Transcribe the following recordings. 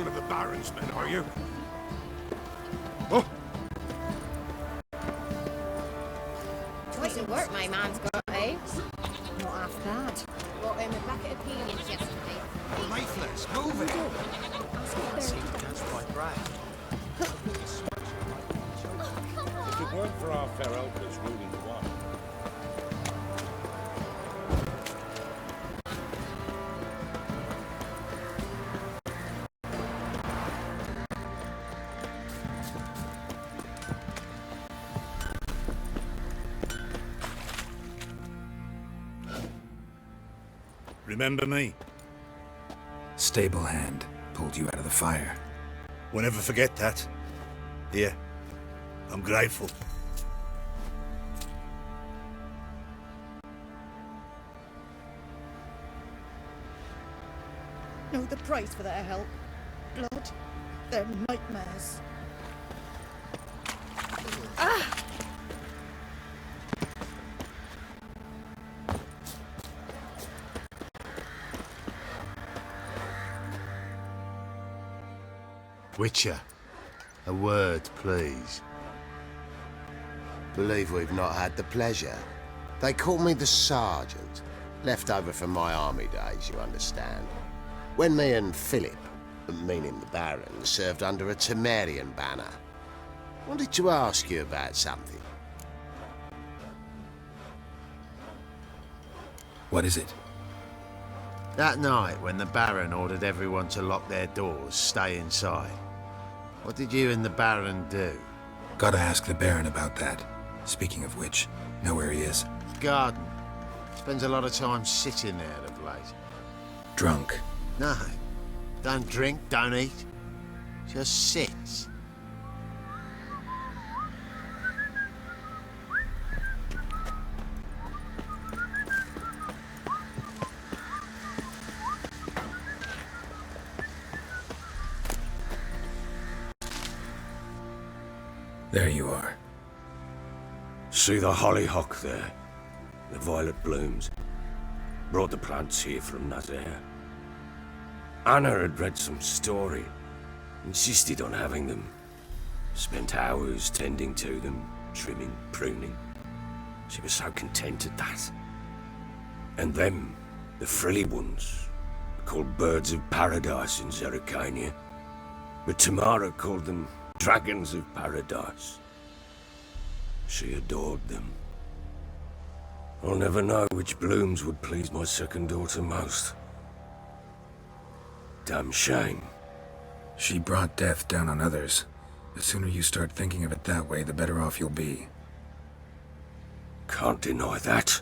one of the Baron's men, are you? Oh! Choice of work my man's got, eh? Not half bad. Brought him a packet of peonies yesterday. Lifeless, move it! Ask if That's my brag. If it weren't for our fair elders ruling the one. Remember me? Stable hand pulled you out of the fire. We'll never forget that. Here, I'm grateful. Know the price for their help. Blood. They're nightmares. Witcher, a word, please. Believe we've not had the pleasure. They call me the Sergeant. Left over from my army days, you understand. When me and Philip, meaning the Baron, served under a Temerian banner. Wanted to ask you about something. What is it? That night, when the Baron ordered everyone to lock their doors, stay inside. What did you and the Baron do? Gotta ask the Baron about that. Speaking of which, know where he is? Garden. Spends a lot of time sitting there of late. Drunk. No. Don't drink, don't eat. Just sits. There you are. See the hollyhock there? The violet blooms. Brought the plants here from Nazaire. Anna had read some story. Insisted on having them. Spent hours tending to them, trimming, pruning. She was so content at that. And them, the frilly ones, called birds of paradise in Zerrikania. But Tamara called them dragons of paradise. She adored them. I'll never know which blooms would please my second daughter most. Damn shame. She brought death down on others. The sooner you start thinking of it that way, the better off you'll be. Can't deny that.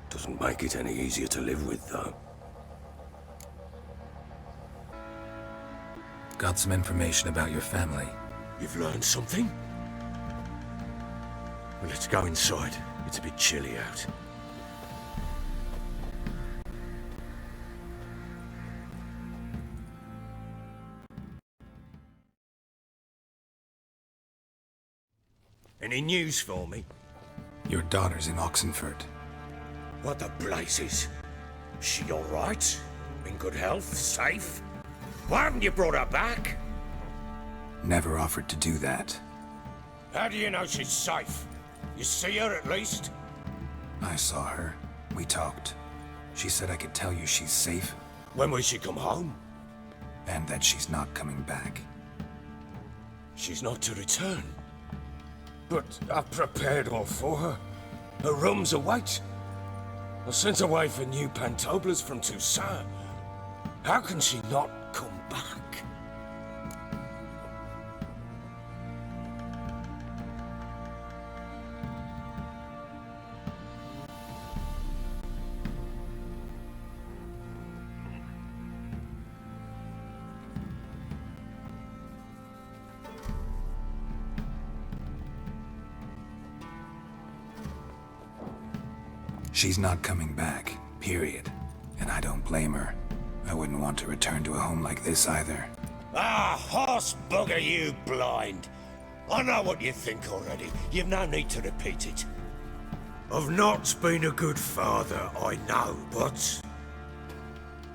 Doesn't make it any easier to live with, though. Got some information about your family. You've learned something? Well, let's go inside. It's a bit chilly out. Any news for me? Your daughter's in Oxenford. What the blazes? She all right? In good health? Safe? Why haven't you brought her back? Never offered to do that. How do you know she's safe? You see her at least? I saw her. We talked. She said I could tell you she's safe. When will she come home? And that she's not coming back. She's not to return. But I've prepared all for her. Her rooms await. I sent away for new pantoblas from Toussaint. How can she not come back? She's not coming back, period. And I don't blame her. I wouldn't want to return to a home like this either. Ah, horse bugger you, blind. I know what you think already. You've no need to repeat it. I've not been a good father, I know, but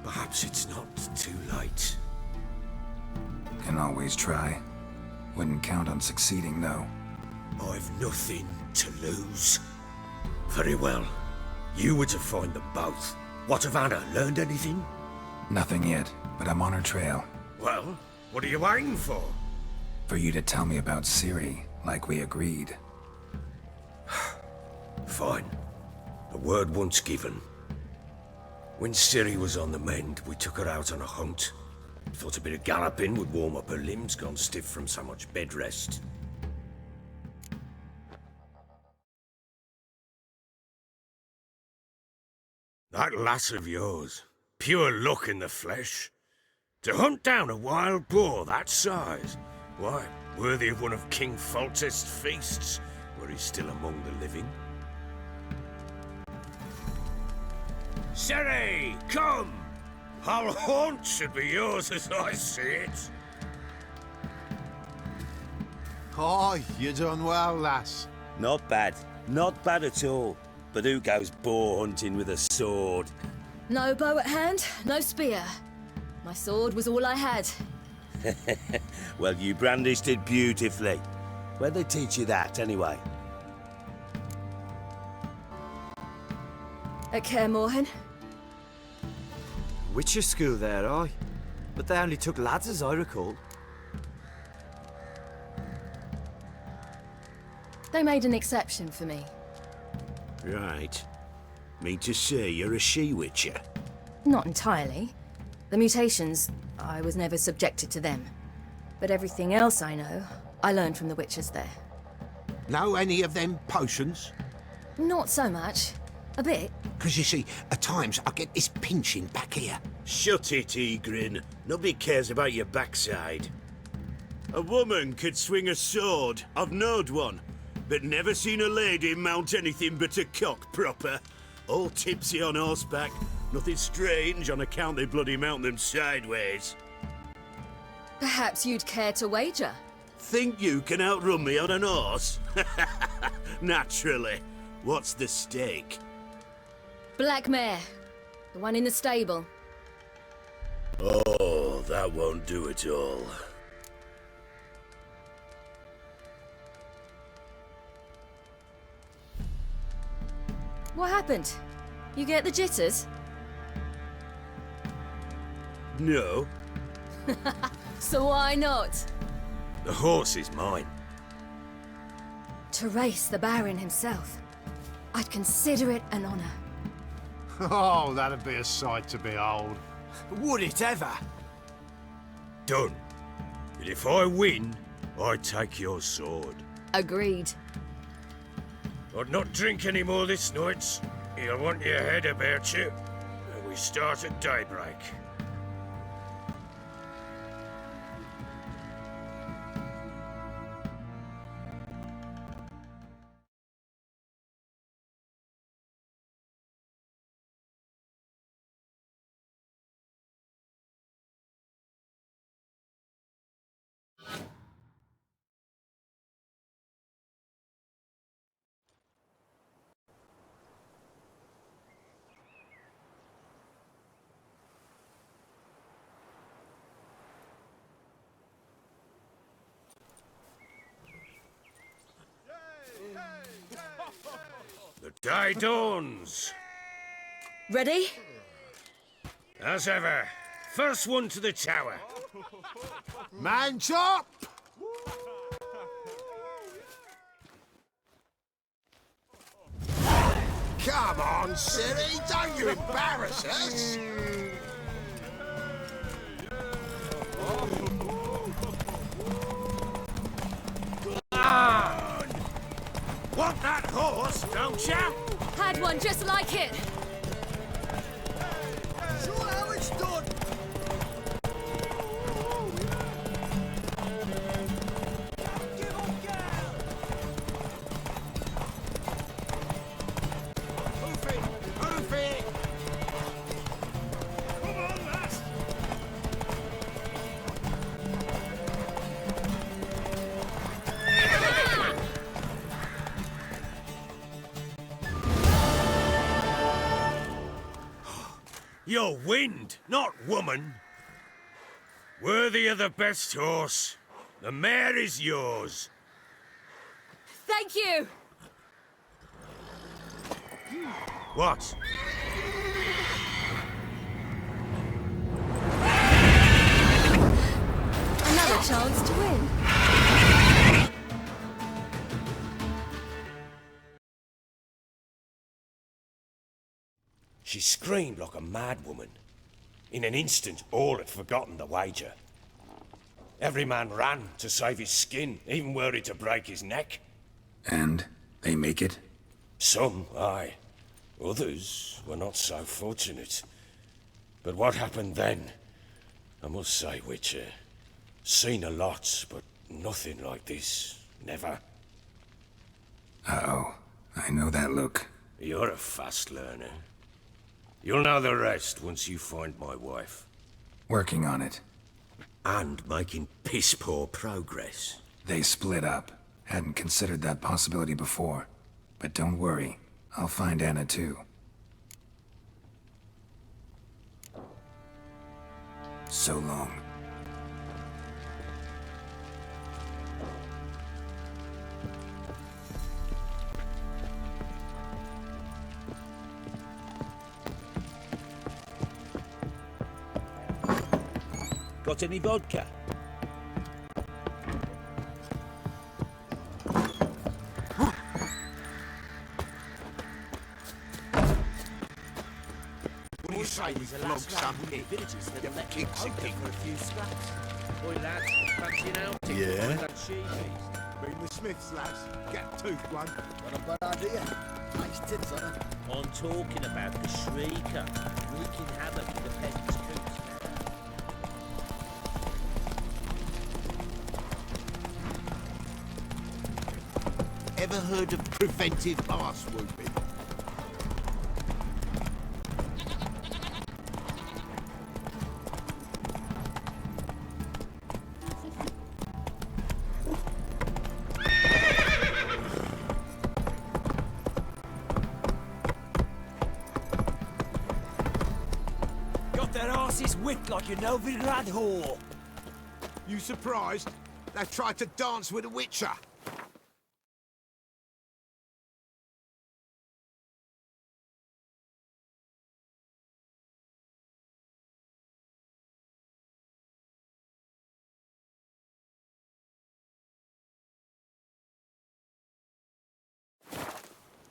perhaps it's not too late. Can always try. Wouldn't count on succeeding, though. I've nothing to lose. Very well. You were to find them both. What of Anna? Learned anything? Nothing yet, but I'm on her trail. Well, what are you waiting for? For you to tell me about Ciri, like we agreed. Fine. A word once given. When Ciri was on the mend, we took her out on a hunt. Thought a bit of galloping would warm up her limbs, gone stiff from so much bed rest. That lass of yours, pure luck in the flesh. To hunt down a wild boar that size, why, worthy of one of King Foltest's feasts, were he still among the living. Ciri, come! Our haunt should be yours as I see it. Oh, you done well, lass. Not bad. Not bad at all. But who goes boar hunting with a sword? No bow at hand, no spear. My sword was all I had. Well, you brandished it beautifully. Where'd they teach you that, anyway? At Kaer Morhen. Witcher school there, aye. But they only took lads, as I recall. They made an exception for me. Right. Mean to say you're a she-witcher? Not entirely. The mutations, I was never subjected to them. But everything else I know, I learned from the witches there. Know any of them potions? Not so much. A bit. Because you see, at times I get this pinching back here. Shut it, Egrin. Nobody cares about your backside. A woman could swing a sword. I've knowed one. But never seen a lady mount anything but a cock proper. All tipsy on horseback. Nothing strange on account they bloody mount them sideways. Perhaps you'd care to wager? Think you can outrun me on an horse? Naturally. What's the stake? Black mare. The one in the stable. Oh, that won't do it all. What happened? You get the jitters? No. So why not? The horse is mine. To race the Baron himself. I'd consider it an honor. Oh, that'd be a sight to behold. Would it ever? Done. But if I win, I take your sword. Agreed. I'd not drink any more this night. You'll want your head about you. And we start at daybreak. The day dawns. Ready? As ever. First one to the tower. Man chop! Come on, Ciri, don't you embarrass us! Want that horse, don't ya? Had one just like it. Show how it's done! You're wind, not woman. Worthy of the best horse. The mare is yours. Thank you! What? Another chance to win. She screamed like a mad woman. In an instant, all had forgotten the wager. Every man ran to save his skin, even worried to break his neck. And they make it? Some, aye. Others were not so fortunate. But what happened then? I must say, Witcher, seen a lot, but nothing like this. Never. Uh-oh. I know that look. You're a fast learner. You'll know the rest once you find my wife. Working on it. And making piss-poor progress. They split up. Hadn't considered that possibility before. But don't worry. I'll find Anna too. So long. Got any vodka? What do you say we flog some here? Get the kicks again. For a few scraps. Boy, lads, fancy an outing. Yeah? That she-beast. Bring the Smiths, lads. Get a tooth one. What a bad idea. Nice tits on her. I'm talking about the Shrieker, wreaking havoc with the peasants' coops. Ever heard of preventive arse whooping? Got their asses whipped like a Novigrad whore. You surprised? They've tried to dance with a Witcher.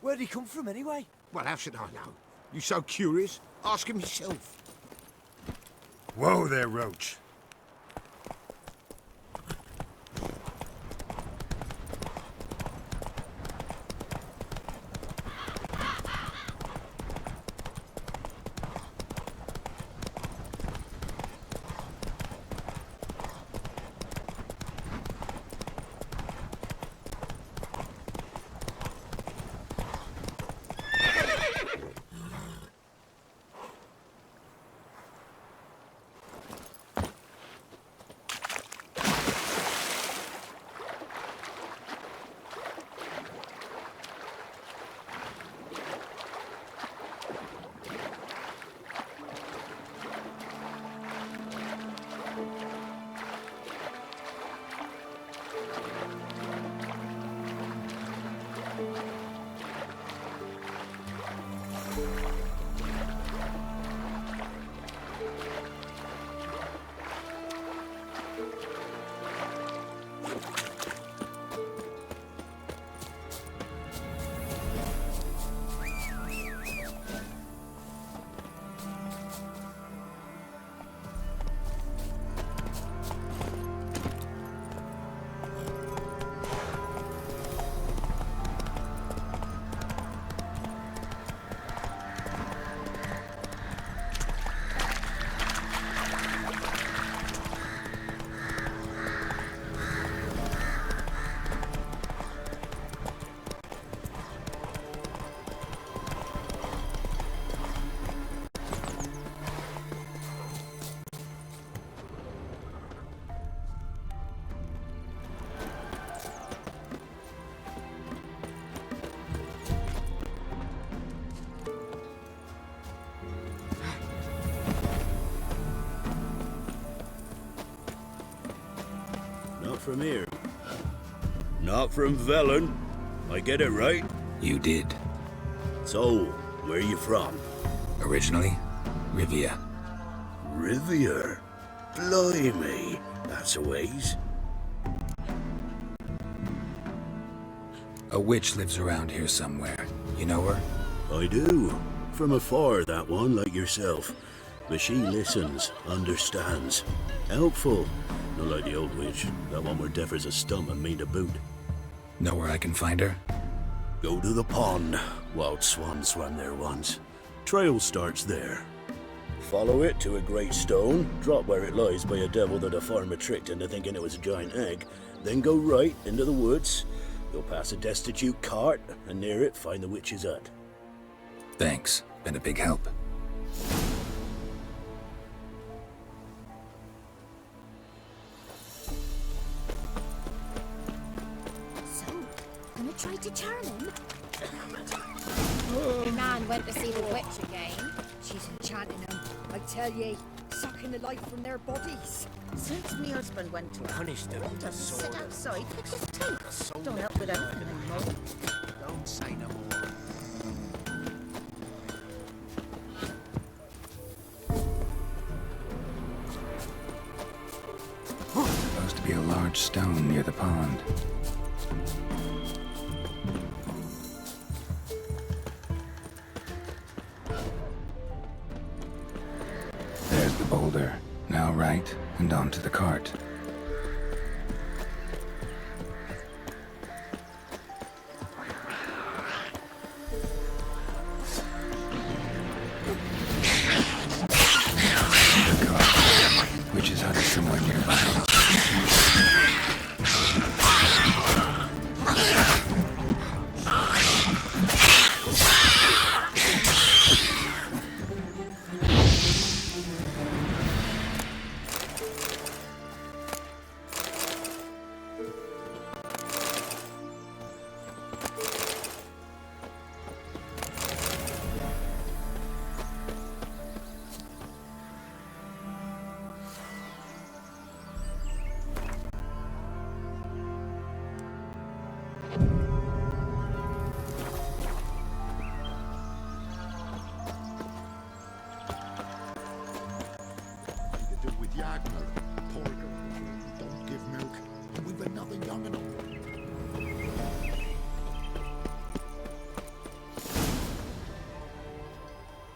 Where'd he come from, anyway? Well, how should I know? You so curious? Ask him yourself. Whoa there, Roach. from here. Not from Velen. I get it right? You did. So, where you from? Originally, Rivia. Rivia? Blimey, that's a ways. A witch lives around here somewhere. You know her? I do. From afar, that one, like yourself. But she listens, understands. Helpful. Not like the old witch. That one were deaf as a stump and mean to boot. Know where I can find her? Go to the pond. Wild swan swam there once. Trail starts there. Follow it to a great stone, drop where it lies by a devil that a farmer tricked into thinking it was a giant egg, then go right into the woods. You'll pass a destitute cart, and near it find the witch's hut. Thanks. Been a big help. So, gonna try to charm him? The man went to see the witch again. She's enchanting them, I tell ye, sucking the life from their bodies. Since me husband went to Punish them. sit outside, fix his teeth. Don't help with anything anymore. Don't say no more. Supposed to be a large stone near the pond. There's the boulder. Now right, and onto the cart. Witch's hut is somewhere nearby.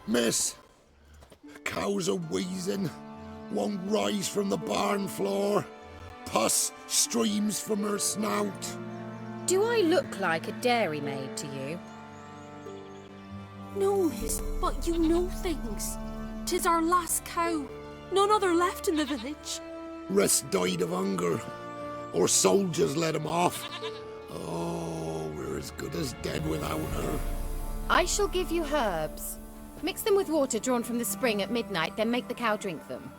Miss, cows are wheezing, won't rise from the barn floor, pus streams from her snout. Do I look like a dairymaid to you? No, miss, but you know things. 'Tis our last cow. None other left in the village. Rest died of hunger, or soldiers let him off. Oh, we're as good as dead without her. I shall give you herbs. Mix them with water drawn from the spring at midnight, then make the cow drink them.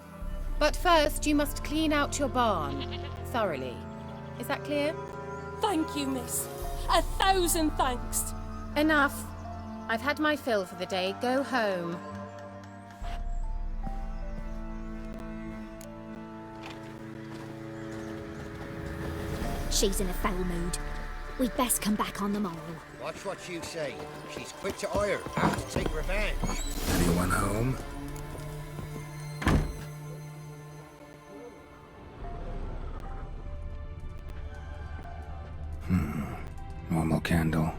But first, you must clean out your barn thoroughly. Is that clear? Thank you, miss. 1,000 thanks. Enough. I've had my fill for the day. Go home. She's in a foul mood. We'd best come back on the morrow. Watch what you say. She's quick to ire, apt to take revenge. Anyone home? Normal candle.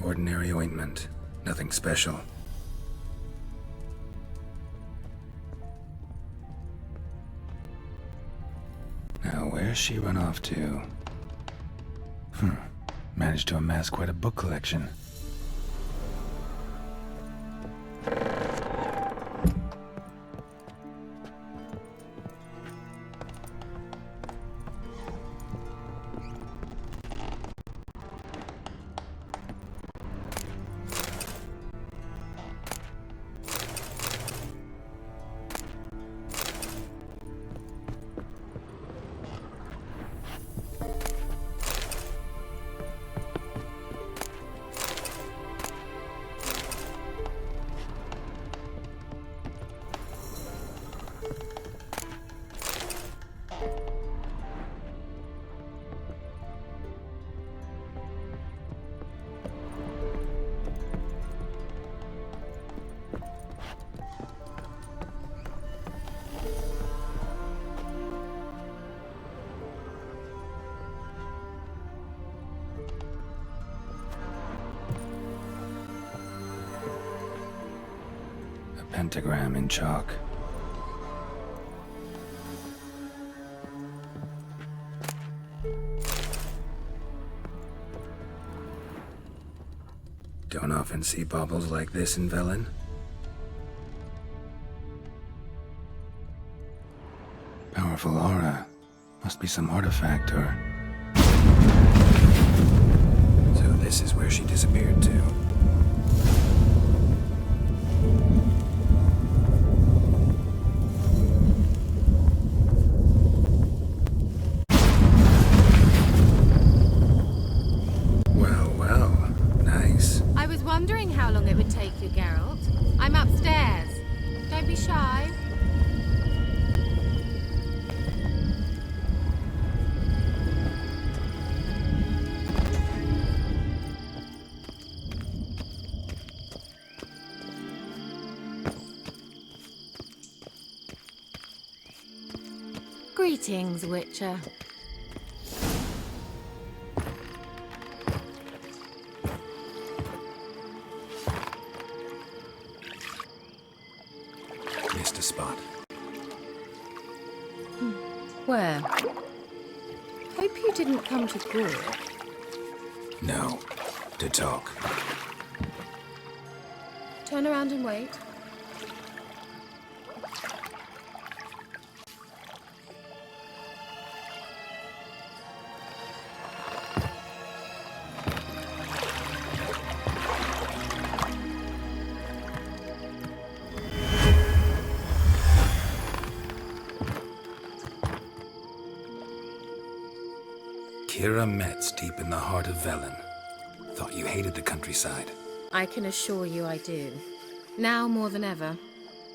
Ordinary ointment. Nothing special. Now, where's she run off to? Managed to amass quite a book collection. pentagram in chalk. Don't often see baubles like this in Velen. Powerful aura. Must be some artifact or... So this is where she disappeared to. Well, nice. I was wondering how long it would take you, Geralt. I'm upstairs. Don't be shy. Greetings, Witcher. Missed a spot. Where? Hope you didn't come to Gore. No. To talk. Turn around and wait. Keira Metz deep in the heart of Velen. Thought you hated the countryside. I can assure you I do. Now more than ever.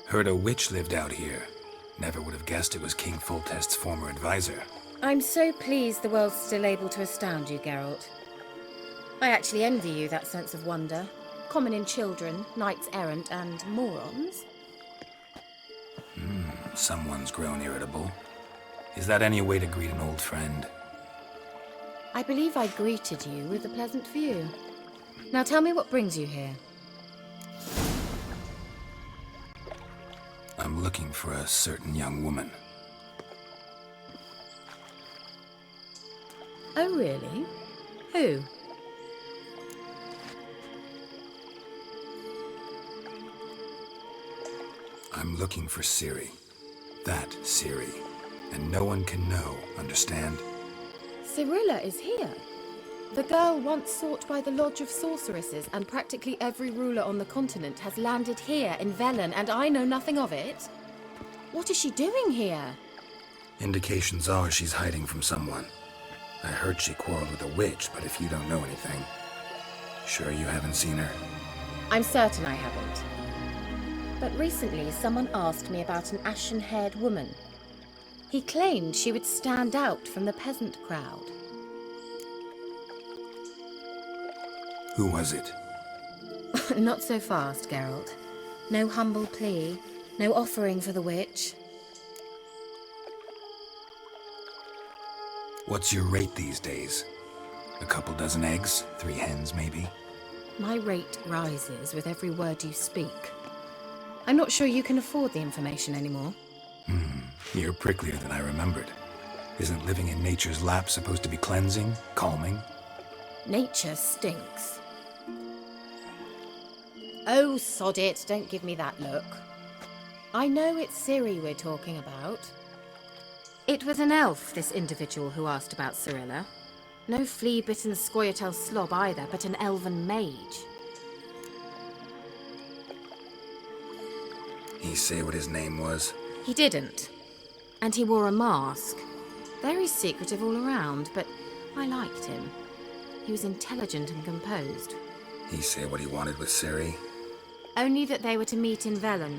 Heard a witch lived out here. Never would have guessed it was King Foltest's former advisor. I'm so pleased the world's still able to astound you, Geralt. I actually envy you that sense of wonder. Common in children, knights errant, and morons. Someone's grown irritable. Is that any way to greet an old friend? I believe I greeted you with a pleasant view. Now tell me what brings you here. I'm looking for a certain young woman. Oh, really? Who? I'm looking for Ciri. That Ciri. And no one can know, understand? Cirilla is here. The girl once sought by the Lodge of Sorceresses, and practically every ruler on the continent has landed here in Velen, and I know nothing of it. What is she doing here? Indications are she's hiding from someone. I heard she quarreled with a witch, but if you don't know anything... Sure you haven't seen her? I'm certain I haven't. But recently someone asked me about an ashen-haired woman. He claimed she would stand out from the peasant crowd. Who was it? Not so fast, Geralt. No humble plea, no offering for the witch. What's your rate these days? A couple dozen eggs? 3 hens, maybe? My rate rises with every word you speak. I'm not sure you can afford the information anymore. You're pricklier than I remembered. Isn't living in nature's lap supposed to be cleansing, calming? Nature stinks. Oh, sod it, don't give me that look. I know it's Ciri we're talking about. It was an elf, this individual who asked about Cirilla. No flea-bitten Scoia'tael slob either, but an elven mage. He say what his name was? He didn't. And he wore a mask. Very secretive all around, but I liked him. He was intelligent and composed. He say what he wanted with Ciri? Only that they were to meet in Velen.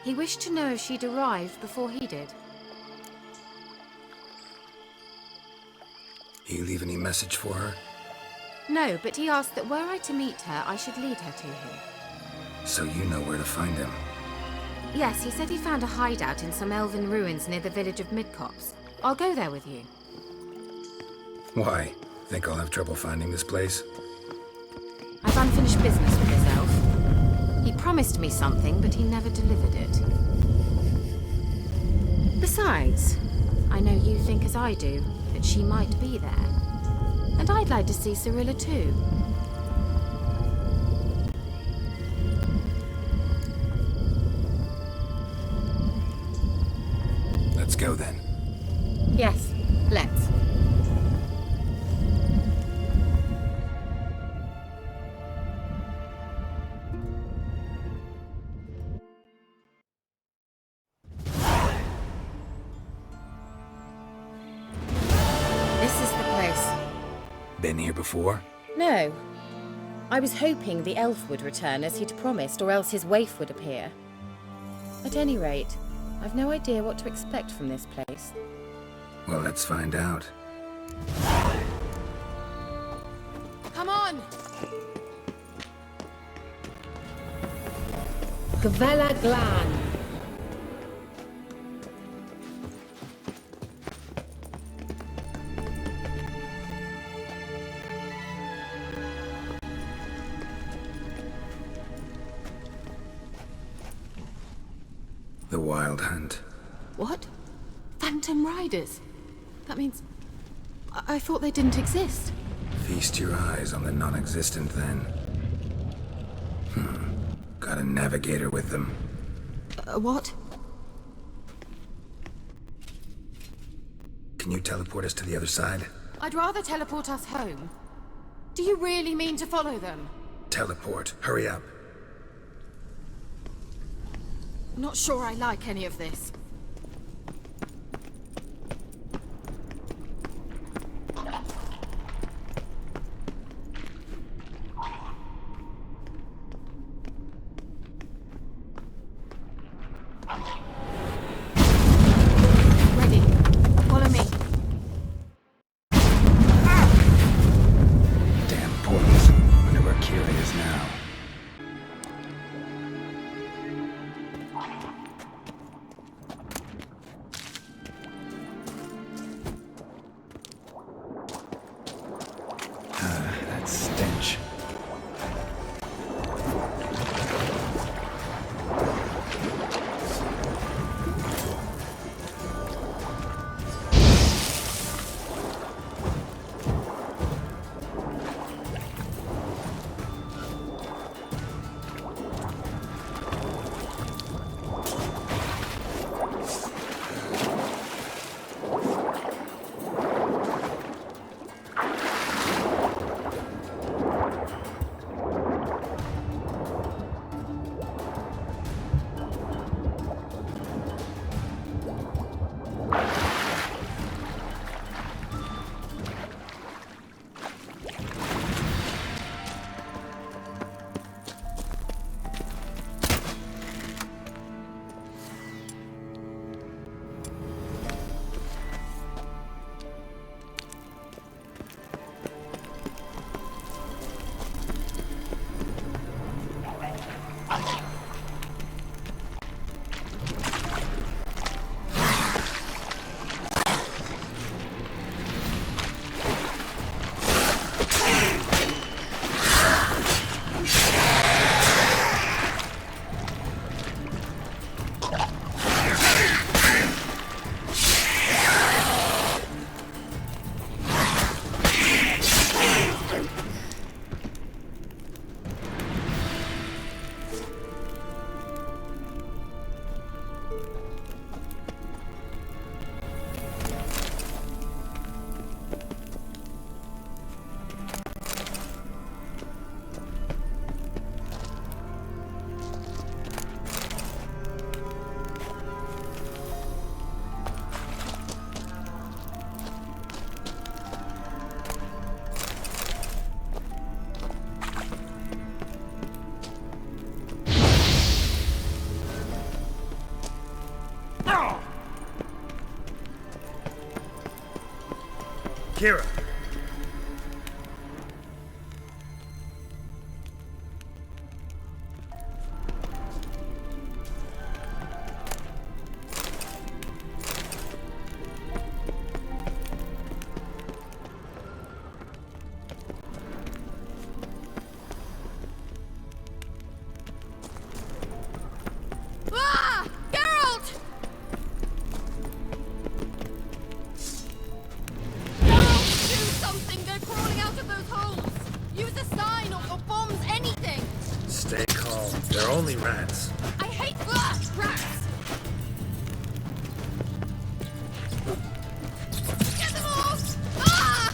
He wished to know if she'd arrived before he did. He leave any message for her? No, but he asked that were I to meet her, I should lead her to him. So you know where to find him? Yes, he said he found a hideout in some elven ruins near the village of Midcopse. I'll go there with you. Why? Think I'll have trouble finding this place? I've unfinished business with this elf. He promised me something, but he never delivered it. Besides, I know you think as I do, that she might be there. And I'd like to see Cirilla too. Let's go then. Yes, let's. Been here before? No. I was hoping the elf would return as he'd promised, or else his waif would appear. At any rate, I've no idea what to expect from this place. Well, let's find out. Come on! Gavella Glan. The Wild Hunt. What? Phantom Riders? That means... I thought they didn't exist. Feast your eyes on the non-existent then. Got a navigator with them. What? Can you teleport us to the other side? I'd rather teleport us home. Do you really mean to follow them? Teleport. Hurry up. Not sure I like any of this. Ready. Follow me. Damn portals. Wonder where Keira is now. That stench. Keira! Only rats. I hate rats! Get them off! Ah!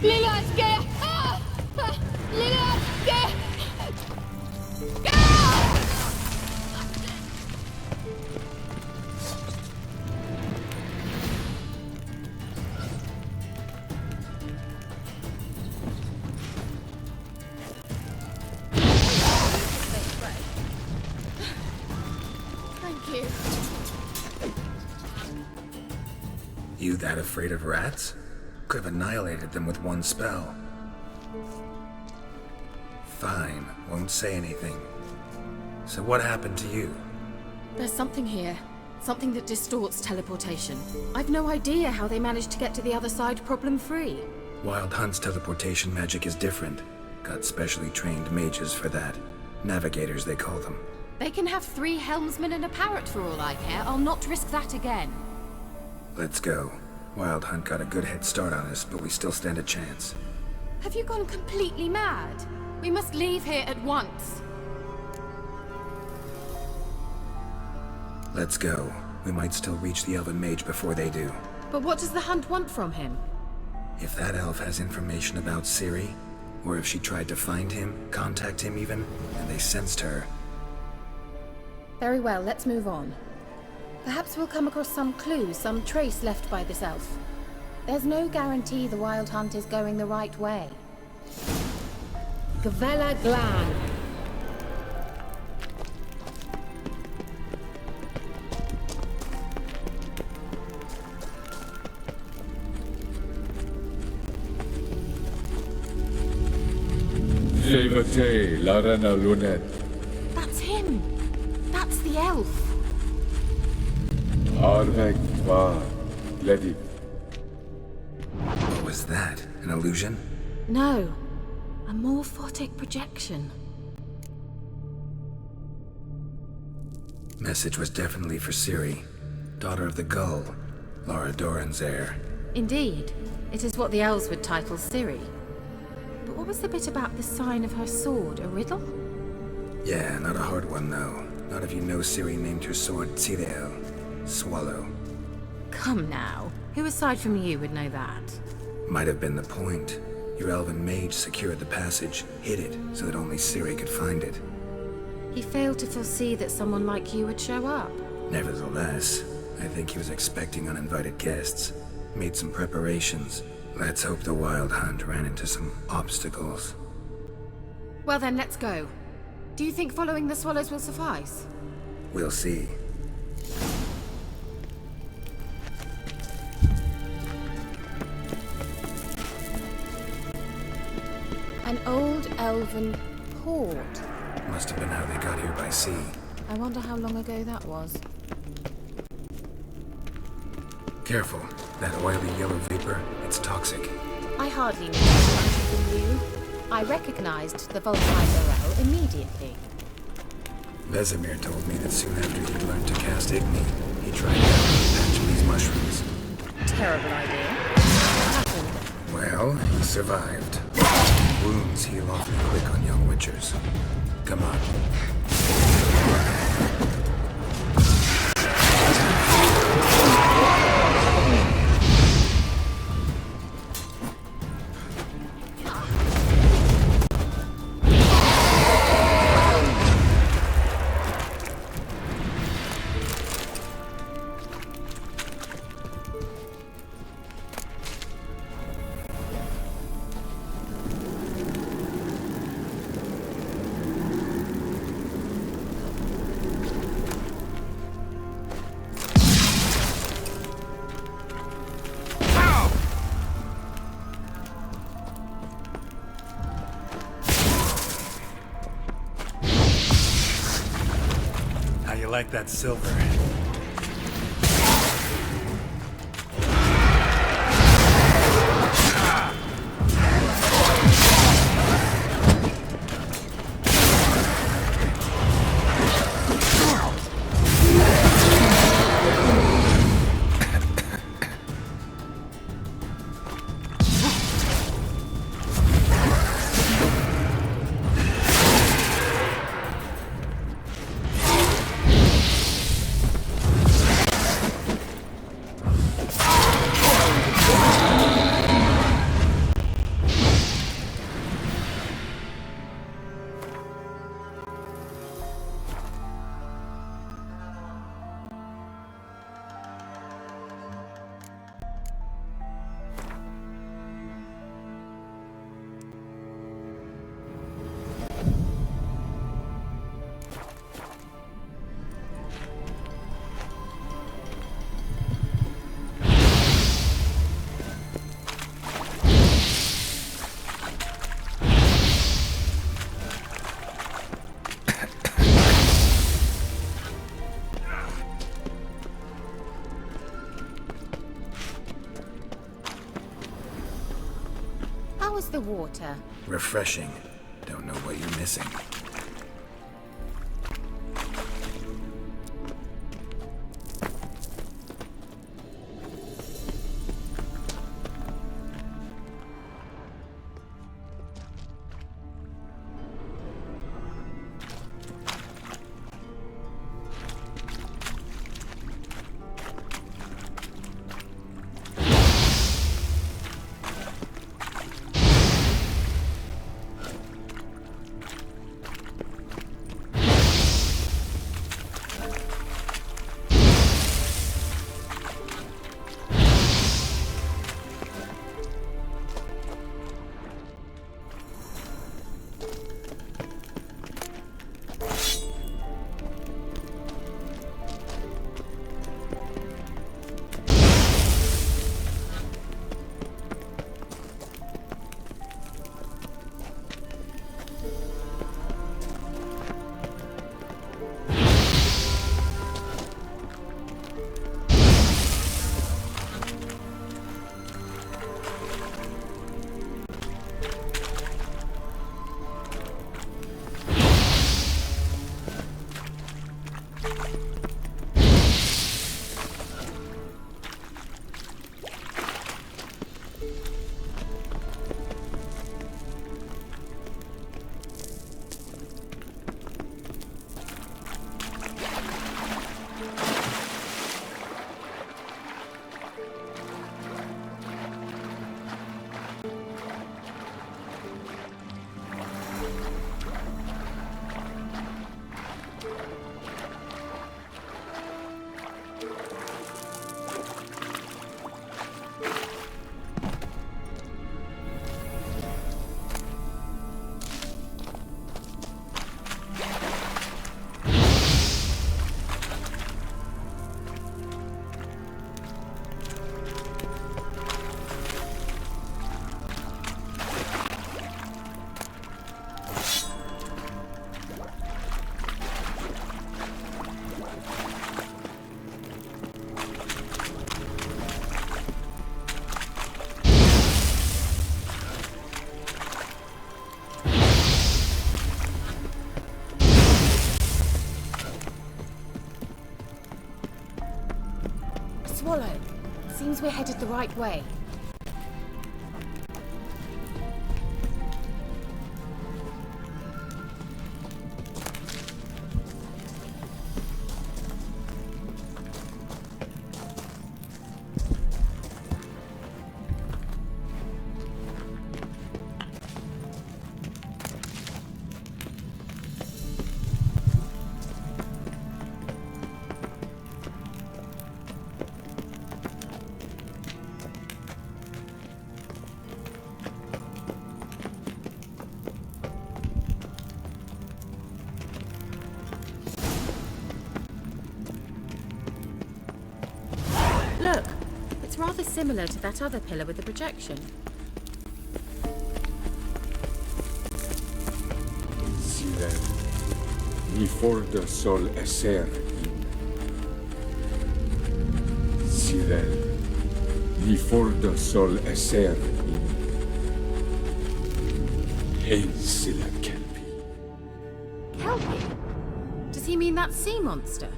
Lilatke! Ah! Lilatke! You that afraid of rats? Could have annihilated them with one spell. Fine, won't say anything. So what happened to you? There's something here. Something that distorts teleportation. I've no idea how they managed to get to the other side problem-free. Wild Hunt's teleportation magic is different. Got specially trained mages for that. Navigators, they call them. They can have 3 helmsmen and a parrot for all I care. I'll not risk that again. Let's go. Wild Hunt got a good head start on us, but we still stand a chance. Have you gone completely mad? We must leave here at once. Let's go. We might still reach the elven mage before they do. But what does the Hunt want from him? If that elf has information about Ciri, or if she tried to find him, contact him even, and they sensed her... Very well, let's move on. Perhaps we'll come across some clue, some trace left by this elf. There's no guarantee the Wild Hunt is going the right way. Gvela Glan. Larana Lunet. That's him! That's the elf! Arvek Va Ledi. What was that? An illusion? No. A morphotic projection. Message was definitely for Ciri, daughter of the Gull, Lara Doran's heir. Indeed. It is what the elves would title Ciri. But what was the bit about the sign of her sword? A riddle? Yeah, not a hard one though. Not if you know Ciri named her sword Ciri, swallow. Come now. Who aside from you would know that? Might have been the point. Your elven mage secured the passage, hid it, so that only Ciri could find it. He failed to foresee that someone like you would show up. Nevertheless, I think he was expecting uninvited guests. Made some preparations. Let's hope the Wild Hunt ran into some obstacles. Well then, let's go. Do you think following the swallows will suffice? We'll see. An old elven port. Must have been how they got here by sea. I wonder how long ago that was. Careful. That oily yellow vapor, it's toxic. I hardly knew much from you. I recognized the volatile Morel immediately. Vesemir told me that soon after he learned to cast Igni, he tried out a patch of these mushrooms. Terrible idea. What happened? Well, he survived. Wounds heal awfully quick on young witchers. Come on. Like that silver. was the water? Refreshing. Don't know what you're missing. Swallow. Seems we're headed the right way. Look, it's rather similar to that other pillar with the projection. Ciri, mi forda sol esser in. Ciri, mi forda sol esser in. Hensila kelpi. Kelpie? Does he mean that sea monster?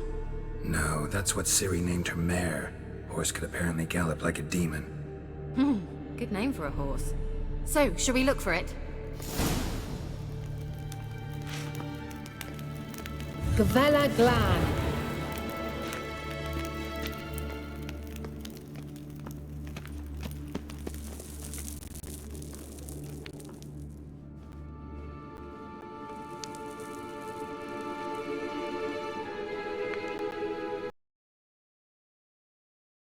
No, that's what Ciri named her mare. Horse could apparently gallop like a demon. Good name for a horse. So, shall we look for it? Gavella Glan.